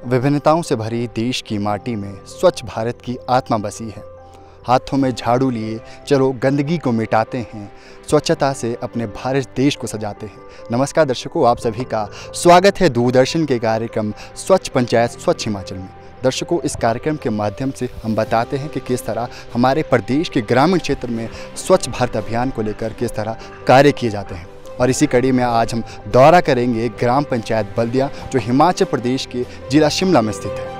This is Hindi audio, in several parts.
विभिन्नताओं से भरी देश की माटी में स्वच्छ भारत की आत्मा बसी है। हाथों में झाड़ू लिए चलो गंदगी को मिटाते हैं, स्वच्छता से अपने भारत देश को सजाते हैं। नमस्कार दर्शकों, आप सभी का स्वागत है दूरदर्शन के कार्यक्रम स्वच्छ पंचायत स्वच्छ हिमाचल में। दर्शकों, इस कार्यक्रम के माध्यम से हम बताते हैं कि किस तरह हमारे प्रदेश के ग्रामीण क्षेत्र में स्वच्छ भारत अभियान को लेकर किस तरह कार्य किए जाते हैं। और इसी कड़ी में आज हम दौरा करेंगे ग्राम पंचायत बल्दिया, जो हिमाचल प्रदेश के जिला शिमला में स्थित है।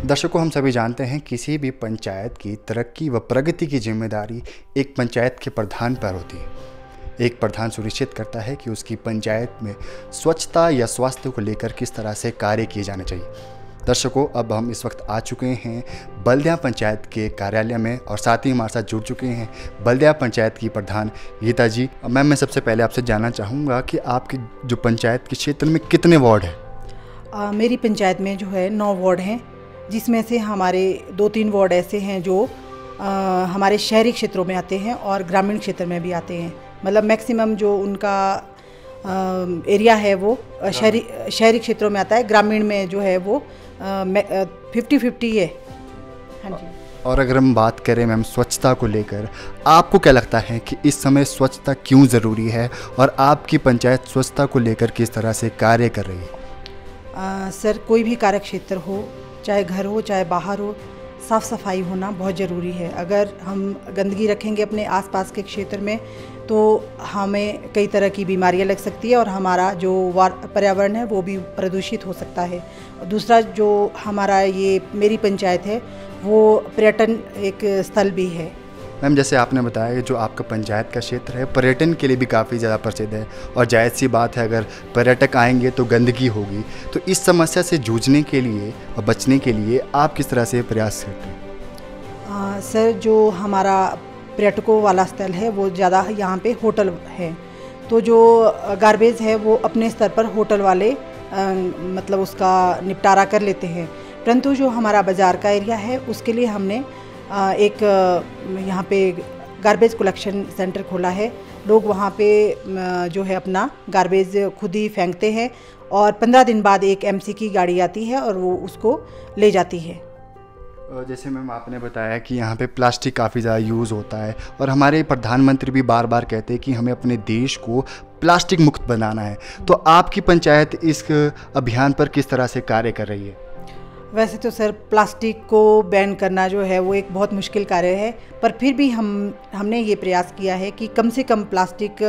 दर्शकों, हम सभी जानते हैं किसी भी पंचायत की तरक्की व प्रगति की जिम्मेदारी एक पंचायत के प्रधान पर होती है। एक प्रधान सुनिश्चित करता है कि उसकी पंचायत में स्वच्छता या स्वास्थ्य को लेकर किस तरह से कार्य किए जाने चाहिए। दर्शकों, अब हम इस वक्त आ चुके हैं बल्दिया पंचायत के कार्यालय में और साथ ही हमारे साथ जुड़ चुके हैं बल्दिया पंचायत की प्रधान गीता जी। मैम, मैं सबसे पहले आपसे जानना चाहूँगा कि आपकी जो पंचायत के क्षेत्र में कितने वार्ड हैं? मेरी पंचायत में जो है 9 वार्ड हैं, जिसमें से हमारे 2-3 वार्ड ऐसे हैं जो हमारे शहरी क्षेत्रों में आते हैं और ग्रामीण क्षेत्र में भी आते हैं। मतलब मैक्सिमम जो उनका एरिया है वो शहरी क्षेत्रों में आता है, ग्रामीण में जो है वो 50-50 है। हाँ जी। और अगर हम बात करें मैम स्वच्छता को लेकर, आपको क्या लगता है कि इस समय स्वच्छता क्यों ज़रूरी है और आपकी पंचायत स्वच्छता को लेकर किस तरह से कार्य कर रही है? सर, कोई भी कार्य क्षेत्र हो, चाहे घर हो चाहे बाहर हो, साफ़ सफाई होना बहुत ज़रूरी है। अगर हम गंदगी रखेंगे अपने आसपास के क्षेत्र में तो हमें कई तरह की बीमारियां लग सकती है और हमारा जो पर्यावरण है वो भी प्रदूषित हो सकता है। दूसरा, जो हमारा ये मेरी पंचायत है वो पर्यटन एक स्थल भी है। मैम, जैसे आपने बताया कि जो आपका पंचायत का क्षेत्र है पर्यटन के लिए भी काफ़ी ज़्यादा प्रसिद्ध है और जायज़ सी बात है अगर पर्यटक आएंगे तो गंदगी होगी। तो इस समस्या से जूझने के लिए और बचने के लिए आप किस तरह से प्रयास करते हैं? सर, जो हमारा पर्यटकों वाला स्थल है वो ज़्यादा यहाँ पे होटल है, तो जो गार्बेज है वो अपने स्तर पर होटल वाले मतलब उसका निपटारा कर लेते हैं। परंतु जो हमारा बाज़ार का एरिया है उसके लिए हमने एक यहाँ पे गार्बेज कलेक्शन सेंटर खोला है। लोग वहाँ पे जो है अपना गार्बेज खुद ही फेंकते हैं और 15 दिन बाद एक एमसी की गाड़ी आती है और वो उसको ले जाती है। जैसे मैम आपने बताया कि यहाँ पे प्लास्टिक काफ़ी ज़्यादा यूज़ होता है और हमारे प्रधानमंत्री भी बार बार कहते हैं कि हमें अपने देश को प्लास्टिक मुक्त बनाना है। तो आपकी पंचायत इस अभियान पर किस तरह से कार्य कर रही है? वैसे तो सर, प्लास्टिक को बैन करना जो है वो एक बहुत मुश्किल कार्य है, पर फिर भी हमने ये प्रयास किया है कि कम से कम प्लास्टिक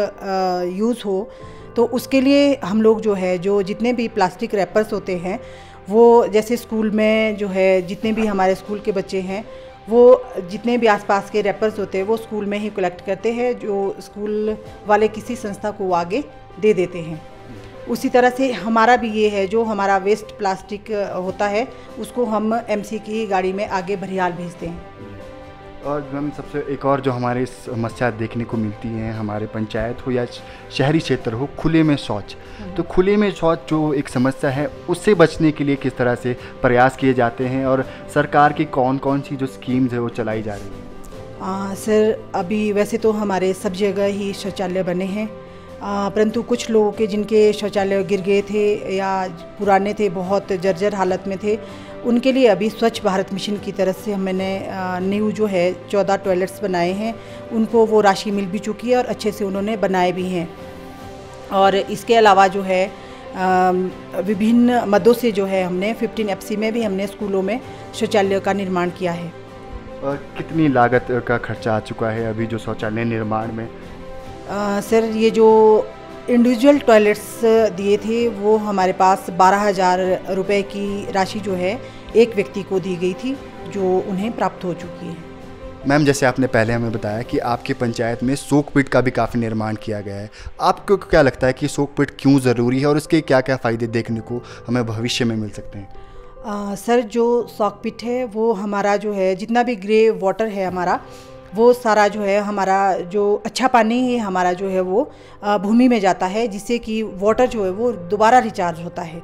यूज़ हो। तो उसके लिए हम लोग जो है जो जितने भी प्लास्टिक रैपर्स होते हैं वो जैसे स्कूल में जो है जितने भी हमारे स्कूल के बच्चे हैं वो जितने भी आसपास के रैपर्स होते हैं वो स्कूल में ही कलेक्ट करते हैं, जो स्कूल वाले किसी संस्था को आगे दे देते हैं। उसी तरह से हमारा भी ये है, जो हमारा वेस्ट प्लास्टिक होता है उसको हम एमसी की गाड़ी में आगे भरियाल भेजते हैं। और मैम, सबसे एक और जो हमारी समस्या देखने को मिलती है हमारे पंचायत हो या शहरी क्षेत्र हो, खुले में शौच। तो खुले में शौच जो एक समस्या है उससे बचने के लिए किस तरह से प्रयास किए जाते हैं और सरकार की कौन कौन सी जो स्कीम्स है वो चलाई जा रही है? सर, अभी वैसे तो हमारे सब जगह ही शौचालय बने हैं, परंतु कुछ लोगों के जिनके शौचालय गिर गए थे या पुराने थे, बहुत जर्जर हालत में थे, उनके लिए अभी स्वच्छ भारत मिशन की तरफ से मैंने न्यू जो है 14 टॉयलेट्स बनाए हैं। उनको वो राशि मिल भी चुकी है और अच्छे से उन्होंने बनाए भी हैं। और इसके अलावा जो है विभिन्न मदों से जो है हमने 15 FC में भी हमने स्कूलों में शौचालय का निर्माण किया है। कितनी लागत का खर्चा आ चुका है अभी जो शौचालय निर्माण में? सर ये जो इंडिविजुअल टॉयलेट्स दिए थे वो हमारे पास 12,000 रुपये की राशि जो है एक व्यक्ति को दी गई थी, जो उन्हें प्राप्त हो चुकी है। मैम, जैसे आपने पहले हमें बताया कि आपकी पंचायत में शोकपीट का भी काफ़ी निर्माण किया गया है। आपको क्या लगता है कि शोकपीट क्यों ज़रूरी है और उसके क्या क्या फ़ायदे देखने को हमें भविष्य में मिल सकते हैं? सर जो शोकपीट है वो हमारा जो है जितना भी ग्रे वाटर है हमारा, वो सारा जो है हमारा जो अच्छा पानी है हमारा जो है वो भूमि में जाता है, जिससे कि वाटर जो है वो दोबारा रिचार्ज होता है।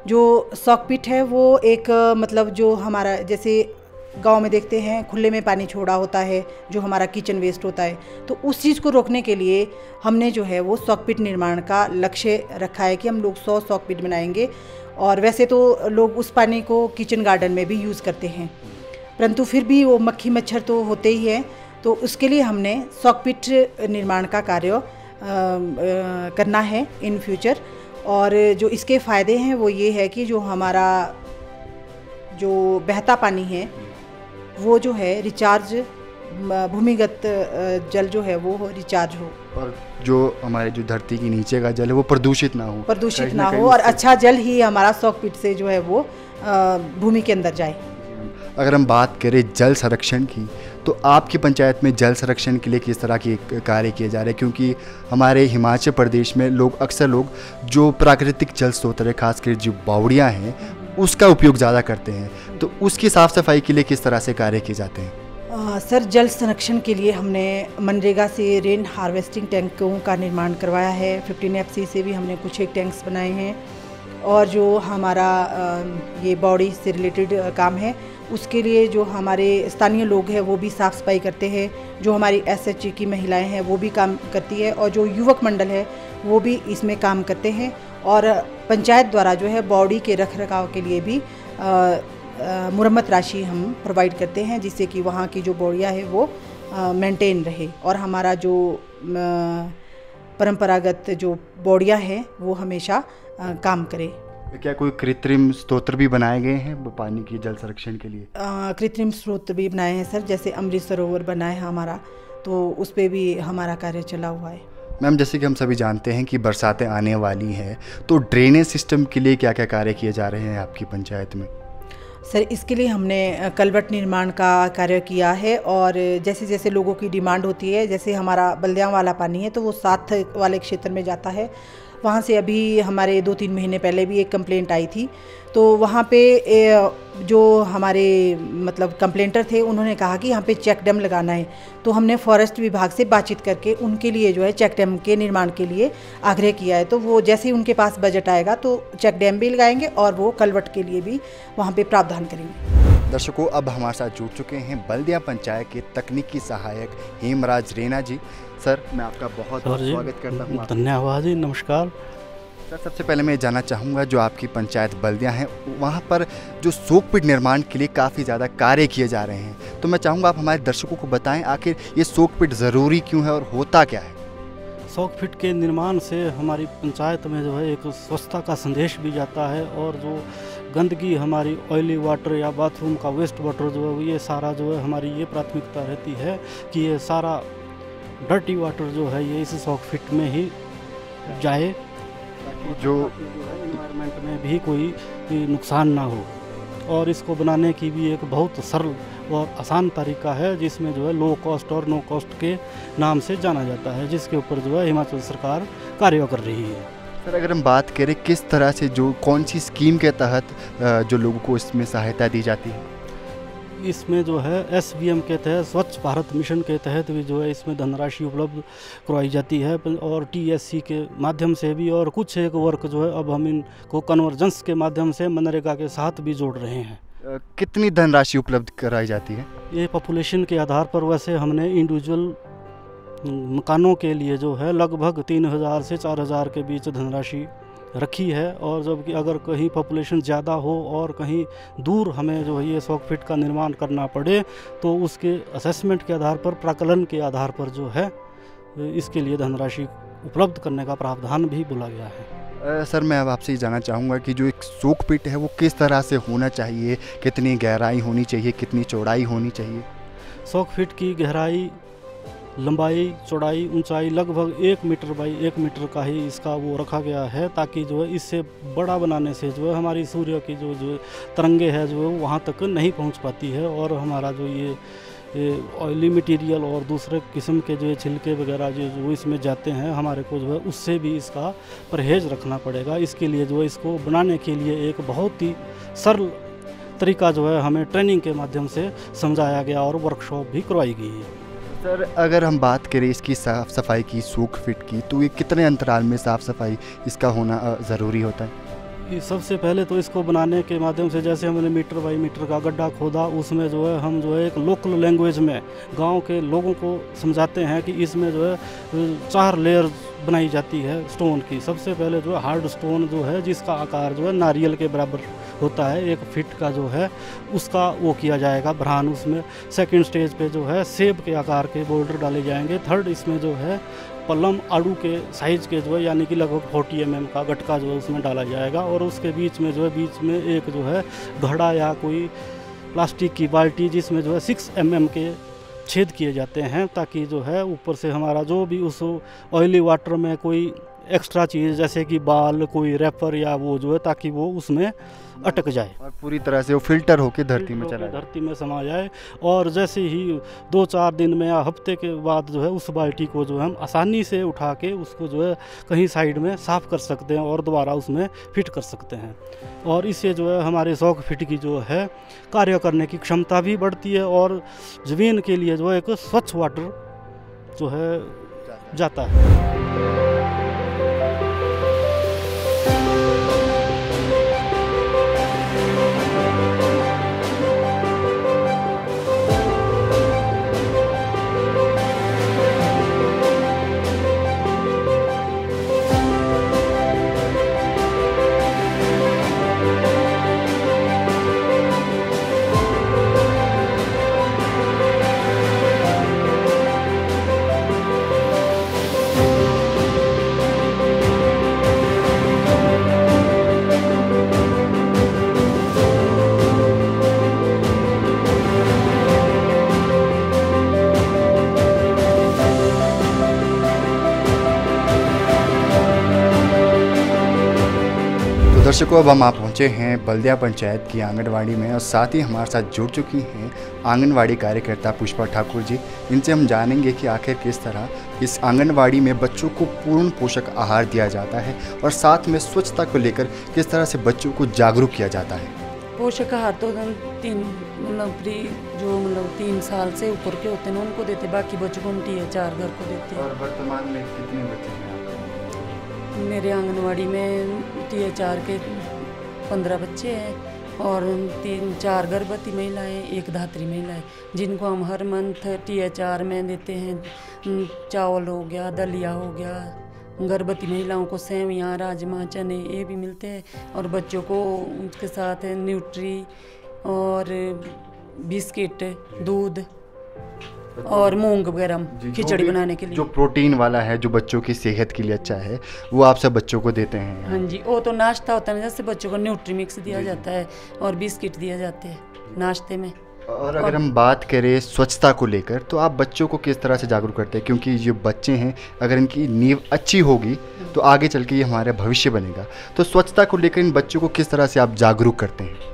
जो शोकपीट है वो एक मतलब जो हमारा जैसे गांव में देखते हैं खुले में पानी छोड़ा होता है, जो हमारा किचन वेस्ट होता है, तो उस चीज़ को रोकने के लिए हमने जो है वो शोकपीट निर्माण का लक्ष्य रखा है कि हम लोग 100 शोकपीट बनाएंगे। और वैसे तो लोग उस पानी को किचन गार्डन में भी यूज़ करते हैं, परंतु फिर भी वो मक्खी मच्छर तो होते ही हैं, तो उसके लिए हमने शोकपीट निर्माण का कार्य करना है इन फ्यूचर। और जो इसके फ़ायदे हैं वो ये है कि जो हमारा जो बहता पानी है वो जो है रिचार्ज, भूमिगत जल जो है वो रिचार्ज हो, और जो हमारे जो धरती के नीचे का जल है वो प्रदूषित ना हो, और अच्छा जल ही हमारा शोकपीट से जो है वो भूमि के अंदर जाए। अगर हम बात करें जल संरक्षण की, तो आपकी पंचायत में जल संरक्षण के लिए किस तरह के कार्य किए जा रहे हैं? क्योंकि हमारे हिमाचल प्रदेश में अक्सर लोग जो प्राकृतिक जल स्रोत है, खासकर जो बावड़ियाँ हैं, उसका उपयोग ज़्यादा करते हैं, तो उसकी साफ़ सफाई के लिए किस तरह से कार्य किए जाते हैं? सर जल संरक्षण के लिए हमने मनरेगा से रेन हार्वेस्टिंग टैंकों का निर्माण करवाया है। 15 FC से भी हमने कुछ एक टैंक्स बनाए हैं। और जो हमारा ये बॉडी से रिलेटेड काम है उसके लिए जो हमारे स्थानीय लोग हैं वो भी साफ़ सफाई करते हैं। जो हमारी SHG की महिलाएं हैं वो भी काम करती है, और जो युवक मंडल है वो भी इसमें काम करते हैं। और पंचायत द्वारा जो है बॉडी के रख रखाव के लिए भी मुरम्मत राशि हम प्रोवाइड करते हैं, जिससे कि वहाँ की जो बॉडियाँ है वो मेंटेन रहे और हमारा जो परंपरागत जो बॉडियाँ हैं वो हमेशा काम करे। क्या कोई कृत्रिम स्रोत भी बनाए गए हैं पानी की जल संरक्षण के लिए? कृत्रिम स्रोत भी बनाए हैं सर, जैसे अमृत सरोवर बना है हमारा, तो उस पर भी हमारा कार्य चला हुआ है। मैम, जैसे कि हम सभी जानते हैं कि बरसातें आने वाली हैं, तो ड्रेनेज सिस्टम के लिए क्या क्या कार्य किए जा रहे हैं आपकी पंचायत में? सर इसके लिए हमने कलवट निर्माण का कार्य किया है, और जैसे जैसे लोगों की डिमांड होती है, जैसे हमारा बल्दियाँ वाला पानी है तो वो साथ वाले क्षेत्र में जाता है। वहाँ से अभी हमारे 2-3 महीने पहले भी एक कंप्लेंट आई थी, तो वहाँ पे जो हमारे मतलब कंप्लेंटर थे उन्होंने कहा कि यहाँ पे चेक डैम लगाना है, तो हमने फॉरेस्ट विभाग से बातचीत करके उनके लिए जो है चेक डैम के निर्माण के लिए आग्रह किया है। तो वो जैसे ही उनके पास बजट आएगा तो चेक डैम भी लगाएंगे और वो कलवट के लिए भी वहाँ पे प्रावधान करेंगे। दर्शकों, अब हमारे साथ जुड़ चुके हैं बल्दिया पंचायत के तकनीकी सहायक हेमराज रैना जी। सर, मैं आपका बहुत बहुत स्वागत करता हूँ। धन्यवाद जी, नमस्कार सर। सबसे पहले मैं जानना चाहूँगा, जो आपकी पंचायत बल्दिया है वहाँ पर जो शोकपीट निर्माण के लिए काफ़ी ज़्यादा कार्य किए जा रहे हैं, तो मैं चाहूँगा आप हमारे दर्शकों को बताएं आखिर ये शोकपीट ज़रूरी क्यों है और होता क्या है? शोकपीट के निर्माण से हमारी पंचायत में जो है एक स्वच्छता का संदेश भी जाता है, और जो गंदगी हमारी ऑयली वाटर या बाथरूम का वेस्ट वाटर जो है ये सारा जो है हमारी ये प्राथमिकता रहती है कि ये सारा डर्टी वाटर जो है ये इस शोकपीट में ही जाए, जो एनवायरनमेंट में भी कोई नुकसान ना हो। और इसको बनाने की भी एक बहुत सरल और आसान तरीका है, जिसमें जो है लो कॉस्ट और नो कॉस्ट के नाम से जाना जाता है, जिसके ऊपर जो है हिमाचल सरकार कार्य कर रही है। सर, अगर हम बात करें किस तरह से, जो कौन सी स्कीम के तहत जो लोगों को इसमें सहायता दी जाती है? इसमें जो है SVM के तहत, स्वच्छ भारत मिशन के तहत भी जो है इसमें धनराशि उपलब्ध करवाई जाती है, और TSC के माध्यम से भी, और कुछ एक वर्क जो है अब हम इनको कन्वर्जेंस के माध्यम से मनरेगा के साथ भी जोड़ रहे हैं। कितनी धनराशि उपलब्ध कराई जाती है? ये पॉपुलेशन के आधार पर वैसे हमने इंडिविजुअल मकानों के लिए जो है लगभग 3,000 से 4,000 के बीच धनराशि रखी है। और जबकि अगर कहीं पॉपुलेशन ज़्यादा हो और कहीं दूर हमें जो है ये सॉक पिट का निर्माण करना पड़े तो उसके असेसमेंट के आधार पर, प्राकलन के आधार पर जो है इसके लिए धनराशि उपलब्ध करने का प्रावधान भी बोला गया है। सर, मैं अब आपसे ये जानना चाहूँगा कि जो एक सॉक पिट है वो किस तरह से होना चाहिए, कितनी गहराई होनी चाहिए, कितनी चौड़ाई होनी चाहिए? सॉक पिट की गहराई, लंबाई, चौड़ाई, ऊंचाई लगभग 1 मीटर बाई 1 मीटर का ही इसका वो रखा गया है, ताकि जो है इससे बड़ा बनाने से जो है हमारी सूर्य की जो तरंगे है जो है वहाँ तक नहीं पहुँच पाती है, और हमारा जो ये ऑयली मटेरियल और दूसरे किस्म के जो छिलके वगैरह जो इसमें जाते हैं हमारे को जो है उससे भी इसका परहेज़ रखना पड़ेगा। इसके लिए जो है इसको बनाने के लिए एक बहुत ही सरल तरीका जो है हमें ट्रेनिंग के माध्यम से समझाया गया और वर्कशॉप भी करवाई गई है। सर, अगर हम बात करें इसकी साफ़ सफाई की, सॉक पिट की, तो ये कितने अंतराल में साफ़ सफाई इसका होना ज़रूरी होता है? सबसे पहले तो इसको बनाने के माध्यम से जैसे हमने मीटर बाई मीटर का गड्ढा खोदा, उसमें जो है हम जो है एक लोकल लैंग्वेज में गांव के लोगों को समझाते हैं कि इसमें जो है 4 लेयर बनाई जाती है स्टोन की। सबसे पहले जो है हार्ड स्टोन जो है जिसका आकार जो है नारियल के बराबर होता है, 1 फीट का जो है उसका वो किया जाएगा भरान उसमें। सेकंड स्टेज पे जो है सेब के आकार के बोल्डर डाले जाएंगे। थर्ड इसमें जो है पलम आड़ू के साइज़ के जो है यानी कि लगभग 40 mm का गटका जो है उसमें डाला जाएगा, और उसके बीच में जो है बीच में एक जो है घड़ा या कोई प्लास्टिक की बाल्टी जिसमें जो है 6 mm के छेद किए जाते हैं, ताकि जो है ऊपर से हमारा जो भी उस ऑयली वाटर में कोई एक्स्ट्रा चीज़ जैसे कि बाल, कोई रैपर या वो जो है ताकि वो उसमें अटक जाए और पूरी तरह से वो फिल्टर होकर धरती में चला जाए, धरती में समा जाए। और जैसे ही 2-4 दिन में या हफ्ते के बाद जो है उस बाल्टी को जो है हम आसानी से उठा के उसको जो है कहीं साइड में साफ़ कर सकते हैं और दोबारा उसमें फिट कर सकते हैं। और इससे जो है हमारे सॉक पिट की जो है कार्य करने की क्षमता भी बढ़ती है और ज़मीन के लिए जो है एक स्वच्छ वाटर जो है जाता है। दर्शकों, अब हम आप पहुँचे हैं बल्दिया पंचायत की आंगनवाड़ी में और साथ ही हमारे साथ जुड़ चुकी हैं आंगनवाड़ी कार्यकर्ता पुष्पा ठाकुर जी। इनसे हम जानेंगे कि आखिर किस तरह इस आंगनवाड़ी में बच्चों को पूर्ण पोषक आहार दिया जाता है और साथ में स्वच्छता को लेकर किस तरह से बच्चों को जागरूक किया जाता है। पोषक आहार तो 3 साल से ऊपर के होते हैं उनको देते, बाकी बच्चों को हम THR घर को देते हैं। और वर्तमान में कितने बच्चे हैं? मेरे आंगनवाड़ी में THR के 15 बच्चे हैं और 3-4 गर्भवती महिलाएं, 1 धात्री महिलाएं, जिनको हम हर मंथ THR में देते हैं। चावल हो गया, दलिया हो गया, गर्भवती महिलाओं को सेवइयाँ, राजमा, चने ये भी मिलते हैं, और बच्चों को उसके साथ न्यूट्री और बिस्किट, दूध और मूंग वगैरह खिचड़ी बनाने के लिए। जो प्रोटीन वाला है, जो बच्चों की सेहत के लिए अच्छा है, वो आप सब बच्चों को देते हैं? हाँ जी, वो तो नाश्ता होता है, जैसे बच्चों को न्यूट्री मिक्स दिया जाता है और बिस्किट दिया जाते हैं नाश्ते में। और अगर हम बात करें स्वच्छता को लेकर, तो आप बच्चों को किस तरह से जागरूक करते हैं? क्योंकि जो बच्चे हैं, अगर इनकी नींव अच्छी होगी तो आगे चल के ये हमारा भविष्य बनेगा। तो स्वच्छता को लेकर इन बच्चों को किस तरह से आप जागरूक करते हैं?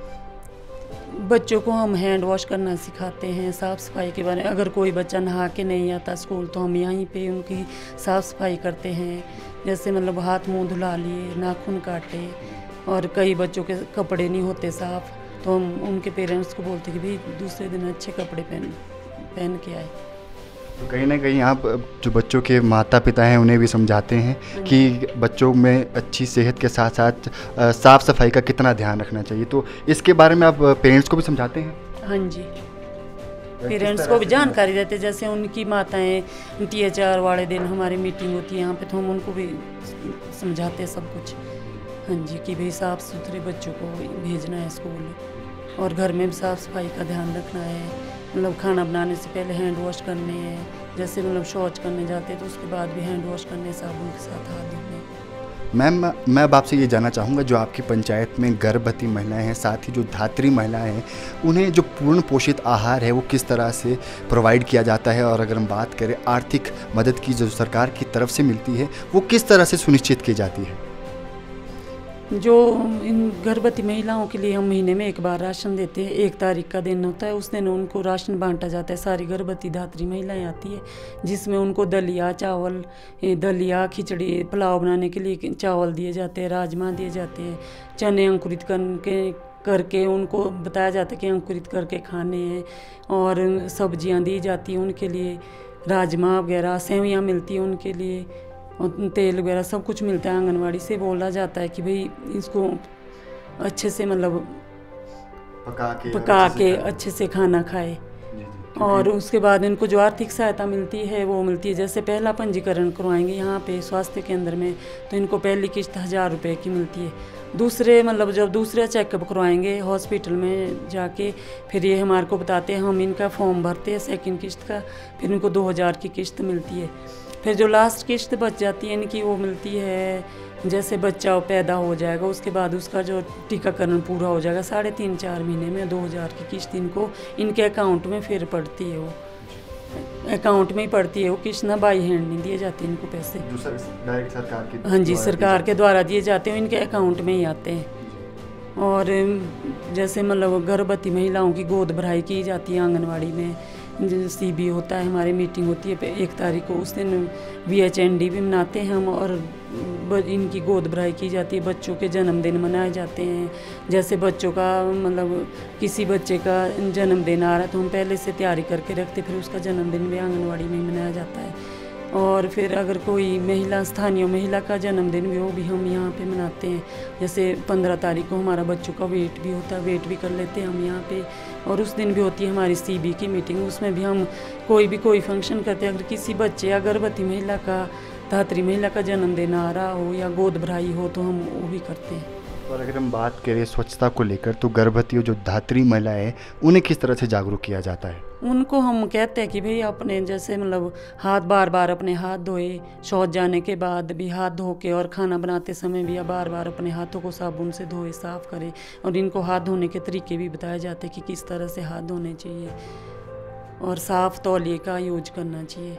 बच्चों को हम हैंड वॉश करना सिखाते हैं, साफ़ सफाई के बारे में। अगर कोई बच्चा नहा के नहीं आता स्कूल तो हम यहीं पे उनकी साफ़ सफाई करते हैं, जैसे मतलब हाथ मुंह धुला लिए, नाखून काटे, और कई बच्चों के कपड़े नहीं होते साफ़ तो हम उनके पेरेंट्स को बोलते कि भाई दूसरे दिन अच्छे कपड़े पहन के आए। तो कहीं ना कहीं आप जो बच्चों के माता पिता हैं उन्हें भी समझाते हैं कि बच्चों में अच्छी सेहत के साथ साथ साफ़ सफाई का कितना ध्यान रखना चाहिए, तो इसके बारे में आप पेरेंट्स को भी समझाते हैं? हाँ जी, पेरेंट्स को भी जानकारी देते, जैसे उनकी माताएं THR वाले दिन हमारी मीटिंग होती है यहाँ पे, तो हम उनको भी समझाते हैं सब कुछ। हाँ जी, कि भाई साफ़ सुथरे बच्चों को भेजना है स्कूल, और घर में भी साफ़ सफाई का ध्यान रखना है। मतलब खाना बनाने से पहले हैंड वॉश करने हैं, जैसे मतलब शौच करने जाते हैं तो उसके बाद भी हैंड वॉश करने, साबुन के साथ हाथ धोने। मैम, मैं अब आपसे ये जानना चाहूँगा, जो आपकी पंचायत में गर्भवती महिलाएं हैं, साथ ही जो धात्री महिलाएं हैं, उन्हें जो पूर्ण पोषित आहार है वो किस तरह से प्रोवाइड किया जाता है, और अगर हम बात करें आर्थिक मदद की जो सरकार की तरफ से मिलती है वो किस तरह से सुनिश्चित की जाती है? जो इन गर्भवती महिलाओं के लिए हम महीने में एक बार राशन देते हैं। 1 तारीख का दिन होता है, उस दिन उनको राशन बांटा जाता है। सारी गर्भवती धात्री महिलाएं आती है, जिसमें उनको दलिया चावल, दलिया खिचड़ी, पुलाव बनाने के लिए चावल दिए जाते हैं, राजमा दिए जाते हैं, चने अंकुरित करके उनको बताया जाता है कि अंकुरित करके खाने हैं, और सब्जियां दी जाती हैं उनके लिए, राजमा वगैरह, सेवइयाँ मिलती हैं उनके लिए, तेल वगैरह सब कुछ मिलता है। आंगनवाड़ी से बोला जाता है कि भाई इसको अच्छे से मतलब पका के अच्छे से खाना खाए। और उसके बाद इनको जो आर्थिक सहायता मिलती है वो मिलती है, जैसे पहला पंजीकरण करवाएंगे यहाँ पे स्वास्थ्य केंद्र में तो इनको पहली किश्त 1000 रुपये की मिलती है। दूसरे मतलब जब दूसरा चेकअप करवाएंगे हॉस्पिटल में जाके, फिर ये हमारे को बताते हैं, हम इनका फॉर्म भरते हैं सेकंड किश्त का, फिर इनको 2000 की किश्त मिलती है। फिर जो लास्ट किश्त बच जाती है इनकी वो मिलती है जैसे बच्चा पैदा हो जाएगा उसके बाद उसका जो टीकाकरण पूरा हो जाएगा 3.5-4 महीने में 2000 की किश्त इनको इनके अकाउंट में फिर पड़ती है। वो अकाउंट में ही पड़ती है वो किश्त, ना बाई हैंड नहीं दिए जाते इनको पैसे, डायरेक्ट सरकार की, हाँ जी, सरकार के द्वारा दिए जाते हैं, इनके अकाउंट में ही आते हैं। और जैसे मतलब गर्भवती महिलाओं की गोद भराई की जाती है आंगनवाड़ी में, CB होता है, हमारी मीटिंग होती है 1 तारीख को, उस दिन VHND भी मनाते हैं हम, और इनकी गोद भराई की जाती है। बच्चों के जन्मदिन मनाए जाते हैं, जैसे बच्चों का मतलब किसी बच्चे का जन्मदिन आ रहा है तो हम पहले से तैयारी करके रखते, फिर उसका जन्मदिन भी आंगनवाड़ी में मनाया जाता है। और फिर अगर कोई महिला, स्थानीय महिला का जन्मदिन भी हो भी हम यहाँ पे मनाते हैं। जैसे 15 तारीख को हमारा बच्चों का वेट भी होता है, वेट भी कर लेते हैं हम यहाँ पे, और उस दिन भी होती है हमारी CB की मीटिंग, उसमें भी हम कोई फंक्शन करते हैं। अगर किसी बच्चे या गर्भवती महिला का, धात्री महिला का जन्मदिन आ रहा हो या गोद भराई हो तो हम वो भी करते हैं। और अगर हम बात करें स्वच्छता को लेकर, तो गर्भवती जो धात्री महिलाएं हैं उन्हें किस तरह से जागरूक किया जाता है? उनको हम कहते हैं कि भाई अपने जैसे मतलब हाथ बार अपने हाथ धोए, शौच जाने के बाद भी हाथ धो के, और खाना बनाते समय भी बार अपने हाथों को साबुन से धोए, साफ़ करें। और इनको हाथ धोने के तरीके भी बताए जाते हैं कि किस तरह से हाथ धोने चाहिए, और साफ़ तौलिए का यूज करना चाहिए।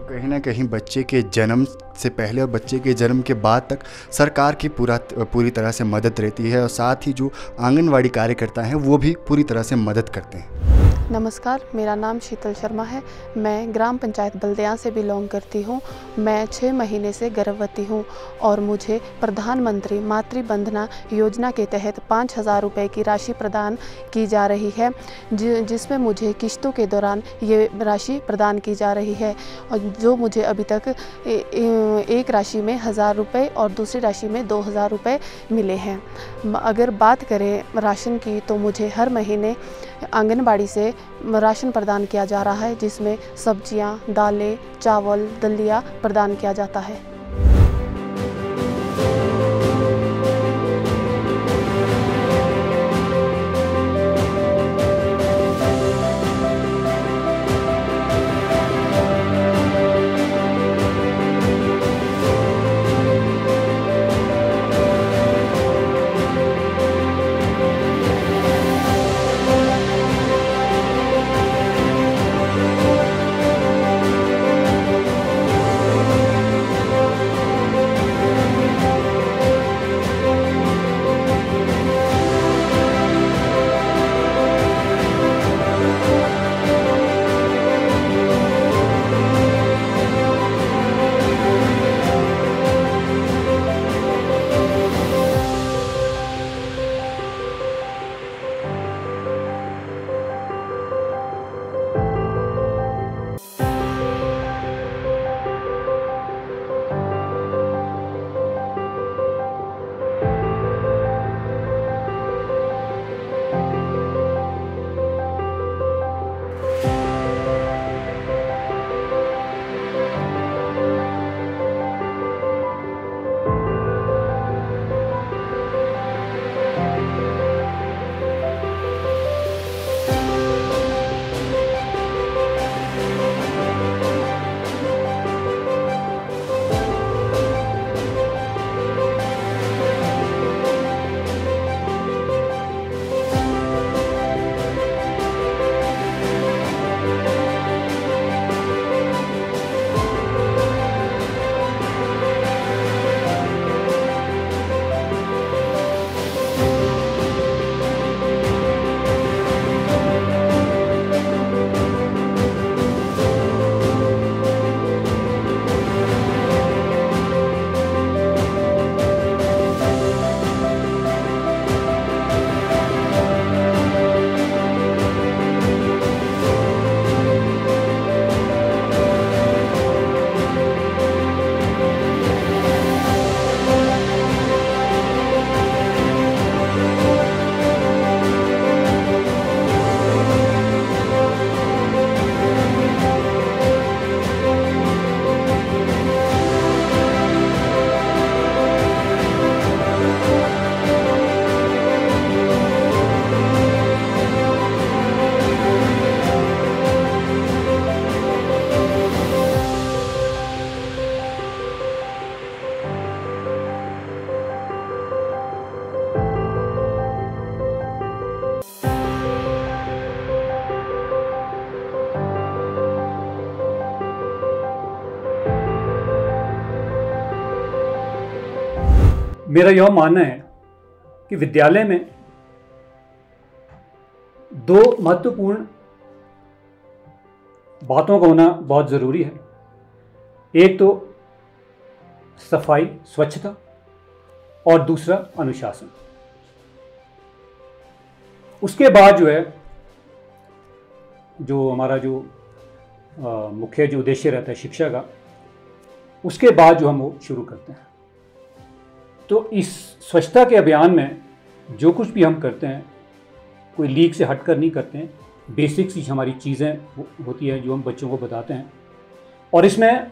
कहीं ना कहीं बच्चे के जन्म से पहले और बच्चे के जन्म के बाद तक सरकार की पूरी तरह से मदद रहती है, और साथ ही जो आंगनवाड़ी कार्यकर्ता हैं वो भी पूरी तरह से मदद करते हैं। नमस्कार, मेरा नाम शीतल शर्मा है। मैं ग्राम पंचायत बल्दिया से बिलोंग करती हूँ। मैं 6 महीने से गर्भवती हूँ और मुझे प्रधानमंत्री मातृ बंधना योजना के तहत 5000 रुपये की राशि प्रदान की जा रही है, जिसमें मुझे किश्तों के दौरान ये राशि प्रदान की जा रही है, और जो मुझे अभी तक एक राशि में 1000 रुपये और दूसरी राशि में 2000 रुपये मिले हैं। अगर बात करें राशन की, तो मुझे हर महीने आंगनबाड़ी से राशन प्रदान किया जा रहा है, जिसमें सब्जियां, दालें, चावल, दलिया प्रदान किया जाता है। मेरा यह मानना है कि विद्यालय में दो महत्वपूर्ण बातों का होना बहुत ज़रूरी है। एक तो सफाई, स्वच्छता, और दूसरा अनुशासन। उसके बाद जो है, जो हमारा जो मुख्य जो उद्देश्य रहता है शिक्षा का, उसके बाद जो हम वो शुरू करते हैं। तो इस स्वच्छता के अभियान में जो कुछ भी हम करते हैं, कोई लीक से हटकर नहीं करते हैं। बेसिक्स ही हमारी चीज़ें होती हैं जो हम बच्चों को बताते हैं। और इसमें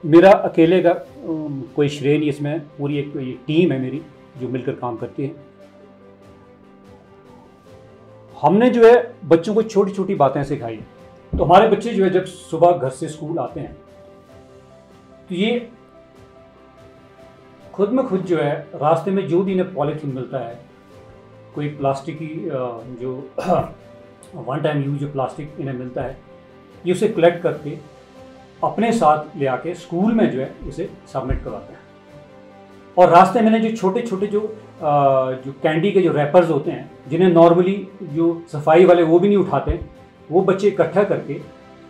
मेरा अकेले का कोई श्रेय नहीं, इसमें पूरी एक टीम है मेरी जो मिलकर काम करती है। हमने जो है बच्चों को छोटी छोटी बातें सिखाई। तो हमारे बच्चे जो है जब सुबह घर से स्कूल आते हैं तो ये खुद में खुद जो है रास्ते में जो भी इन्हें पॉलीथीन मिलता है, कोई प्लास्टिक की जो वन टाइम यूज जो प्लास्टिक इन्हें मिलता है, ये उसे कलेक्ट करके अपने साथ ले आके स्कूल में जो है उसे सबमिट करवाते हैं। और रास्ते में जो छोटे छोटे जो कैंडी के जो रैपर्स होते हैं, जिन्हें नॉर्मली जो सफाई वाले वो भी नहीं उठाते, वो बच्चे इकट्ठा करके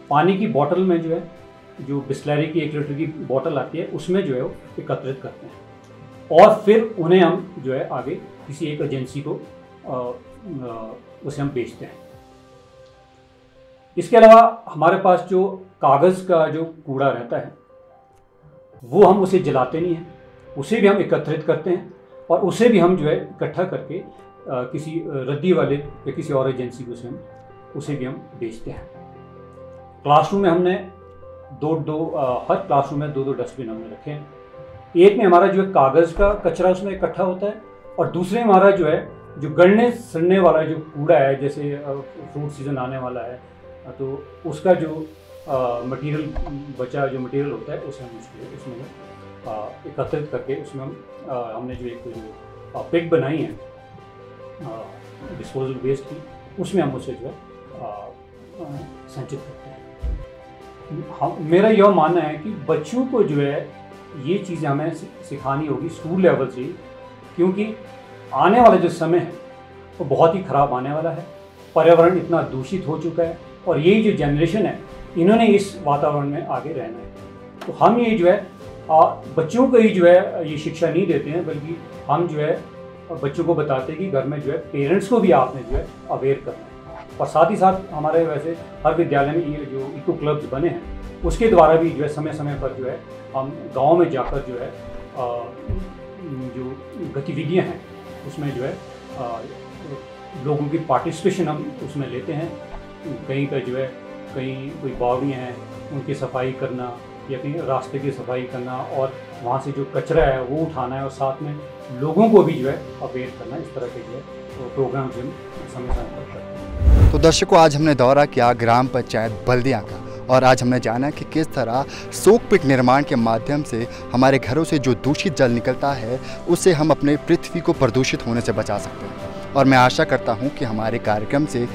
पानी की बोतल में जो है, जो बिस्लरी की 1 लीटर की बोतल आती है, उसमें जो है वो एकत्रित करते हैं। और फिर उन्हें हम जो है आगे किसी एक एजेंसी को उसे हम बेचते हैं। इसके अलावा हमारे पास जो कागज़ का जो कूड़ा रहता है, वो हम उसे जलाते नहीं हैं, उसे भी हम एकत्रित करते हैं और उसे भी हम जो है इकट्ठा करके किसी रद्दी वाले या किसी और एजेंसी को उसे भी हम बेचते हैं। क्लासरूम में हमने हर क्लासरूम में 2-2 डस्टबिन हमने रखे हैं। एक में हमारा जो है कागज़ का कचरा उसमें इकट्ठा होता है, और दूसरे में हमारा जो है जो गलने सड़ने वाला जो कूड़ा है, जैसे फ्रूट सीज़न आने वाला है तो उसका जो मटेरियल बचा जो मटेरियल होता है उसे हम उसमें एकत्रित करके उसमें हमने जो एक जो पिक बनाई है डिस्पोजल वेस्ट की, उसमें हम उसे जो है संचित करते हैं। मेरा यह मानना है कि बच्चों को जो है ये चीज़ें हमें सिखानी होगी स्कूल लेवल से, क्योंकि आने वाला जो समय है वो बहुत ही ख़राब आने वाला है। पर्यावरण इतना दूषित हो चुका है और यही जो जनरेशन है, इन्होंने इस वातावरण में आगे रहना है। तो हम ये जो है बच्चों को ही जो है ये शिक्षा नहीं देते हैं, बल्कि हम जो है बच्चों को बताते हैं कि घर में जो है पेरेंट्स को भी आपने जो है अवेयर करना है। और साथ ही साथ हमारे वैसे हर विद्यालय में ये जो इको क्लब्स बने हैं, उसके द्वारा भी जो है समय समय पर जो है हम गांव में जाकर जो है जो गतिविधियां हैं उसमें जो है लोगों की पार्टिसिपेशन हम उसमें लेते हैं। कहीं पर जो है कहीं कोई बावड़ियाँ हैं उनकी सफाई करना, या कहीं रास्ते की सफाई करना, और वहाँ से जो कचरा है वो उठाना है, और साथ में लोगों को भी जो है अवेयर करना। इस तरह के जो है तो प्रोग्राम जो समय समय पर करते हैं। तो दर्शकों, आज हमने दौरा किया ग्राम पंचायत बल्दिया का, और आज हमने जाना कि किस तरह सोक पिट निर्माण के माध्यम से हमारे घरों से जो दूषित जल निकलता है उससे हम अपने पृथ्वी को प्रदूषित होने से बचा सकते हैं। और मैं आशा करता हूं कि हमारे कार्यक्रम से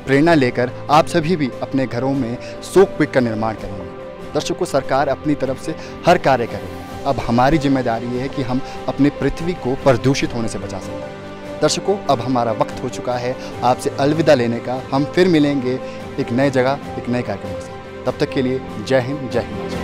प्रेरणा लेकर आप सभी भी अपने घरों में सोक पिट का निर्माण करेंगे। दर्शकों, सरकार अपनी तरफ से हर कार्य करे, अब हमारी जिम्मेदारी है कि हम अपनी पृथ्वी को प्रदूषित होने से बचा सकते हैं। दर्शकों, अब हमारा वक्त हो चुका है आपसे अलविदा लेने का। हम फिर मिलेंगे एक नए जगह, एक नए कार्यक्रम के साथ। तब तक के लिए जय हिंद, जय हिंद।